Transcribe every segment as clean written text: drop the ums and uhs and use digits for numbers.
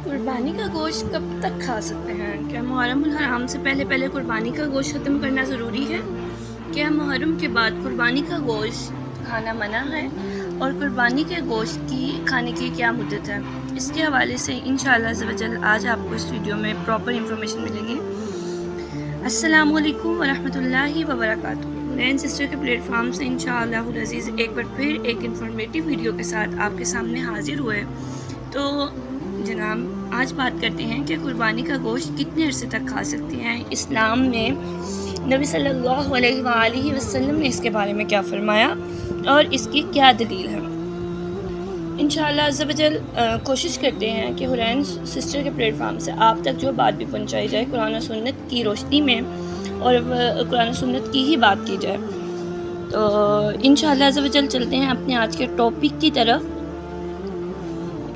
قربانی کا گوشت کب تک کھا سکتے ہیں؟ کیا محرم الحرام سے پہلے قربانی کا گوشت ختم کرنا ضروری ہے؟ کیا محرم کے بعد قربانی کا گوشت کھانا منع ہے؟ اور قربانی کے گوشت کی کھانے کی کیا مدت ہے؟ اس کے حوالے سے انشاءاللہ عز و جل آج آپ کو اس ویڈیو میں پراپر انفارمیشن ملے گی۔ السلام علیکم ورحمۃ اللہ وبرکاتہ۔ نین سسٹر کے پلیٹ فارم سے انشاءاللہ العزیز ایک بار پھر ایک انفارمیٹیو ویڈیو کے ساتھ آپ کے سامنے حاضر ہوئے۔ تو جناب آج بات کرتے ہیں کہ قربانی کا گوشت کتنے عرصے تک کھا سکتے ہیں۔ اسلام میں نبی صلی اللہ علیہ وآلہ وسلم نے اس کے بارے میں کیا فرمایا اور اس کی کیا دلیل ہے۔ انشاءاللہ عز و جل کوشش کرتے ہیں کہ حرین سسٹر کے پلیٹ فارم سے آپ تک جو بات بھی پہنچائی جائے قرآن و سنت کی روشنی میں اور قرآن و سنت کی ہی بات کی جائے۔ تو انشاءاللہ عز و جل چلتے ہیں اپنے آج کے ٹاپک کی طرف۔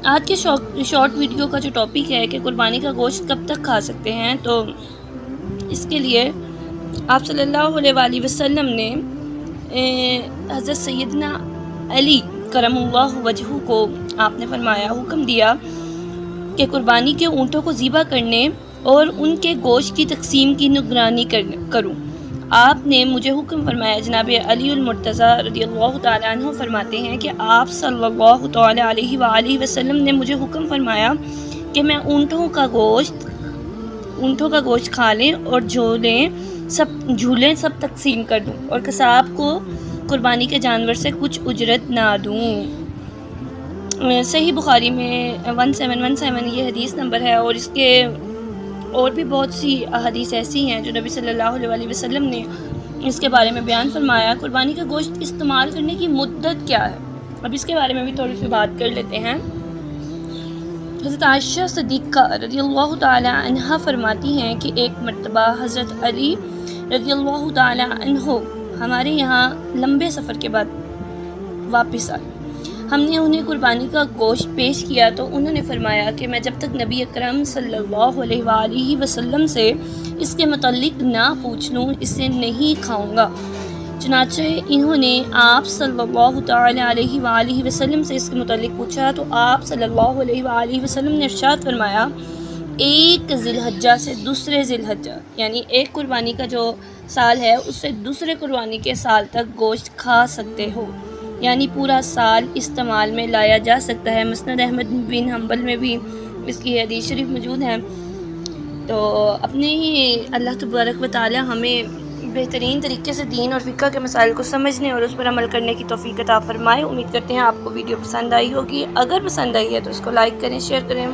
آج کے شارٹ ویڈیو کا جو ٹاپک ہے کہ قربانی کا گوشت کب تک کھا سکتے ہیں، تو اس کے لیے آپ صلی اللہ علیہ وآلہ وسلم نے حضرت سیدنا علی کرم اللہ وجہہ کو آپ نے فرمایا، حکم دیا کہ قربانی کے اونٹوں کو ذبح کرنے اور ان کے گوشت کی تقسیم کی نگرانی کروں۔ آپ نے مجھے حکم فرمایا۔ جناب علی المرتضیٰ رضی اللہ تعالیٰ عنہ فرماتے ہیں کہ آپ صلی اللہ تعالیٰ علیہ وآلہ وسلم نے مجھے حکم فرمایا کہ میں اونٹوں کا گوشت کھا لیں اور جھولیں سب تقسیم کر دوں اور قصاب کو قربانی کے جانور سے کچھ اجرت نہ دوں۔ صحیح بخاری میں 1717 یہ حدیث نمبر ہے، اور اس کے اور بھی بہت سی احادیث ایسی ہیں جو نبی صلی اللہ علیہ وسلم نے اس کے بارے میں بیان فرمایا۔ قربانی کا گوشت استعمال کرنے کی مدت کیا ہے، اب اس کے بارے میں بھی تھوڑی سی بات کر لیتے ہیں۔ حضرت عائشہ صدیقہ رضی اللہ تعالی عنہ فرماتی ہیں کہ ایک مرتبہ حضرت علی رضی اللہ تعالی عنہ ہمارے یہاں لمبے سفر کے بعد واپس آئے۔ ہم نے انہیں قربانی کا گوشت پیش کیا تو انہوں نے فرمایا کہ میں جب تک نبی اکرم صلی اللہ علیہ وآلہ وسلم سے اس کے متعلق نہ پوچھ لوں اسے نہیں کھاؤں گا۔ چنانچہ انہوں نے آپ صلی اللہ تعالی علیہ وآلہ وسلم سے اس کے متعلق پوچھا تو آپ صلی اللہ علیہ وآلہ وسلم نے ارشاد فرمایا، ایک ذی الحجہ سے دوسرے ذی الحجہ یعنی ایک قربانی کا جو سال ہے اس سے دوسرے قربانی کے سال تک گوشت کھا سکتے ہو، یعنی پورا سال استعمال میں لایا جا سکتا ہے۔ مسند احمد بن حنبل میں بھی اس کی حدیث شریف موجود ہے۔ تو اپنے اللہ تبارک و تعالی ہمیں بہترین طریقے سے دین اور فقہ کے مسائل کو سمجھنے اور اس پر عمل کرنے کی توفیق عطا فرمائے۔ امید کرتے ہیں آپ کو ویڈیو پسند آئی ہوگی۔ اگر پسند آئی ہے تو اس کو لائک کریں، شیئر کریں۔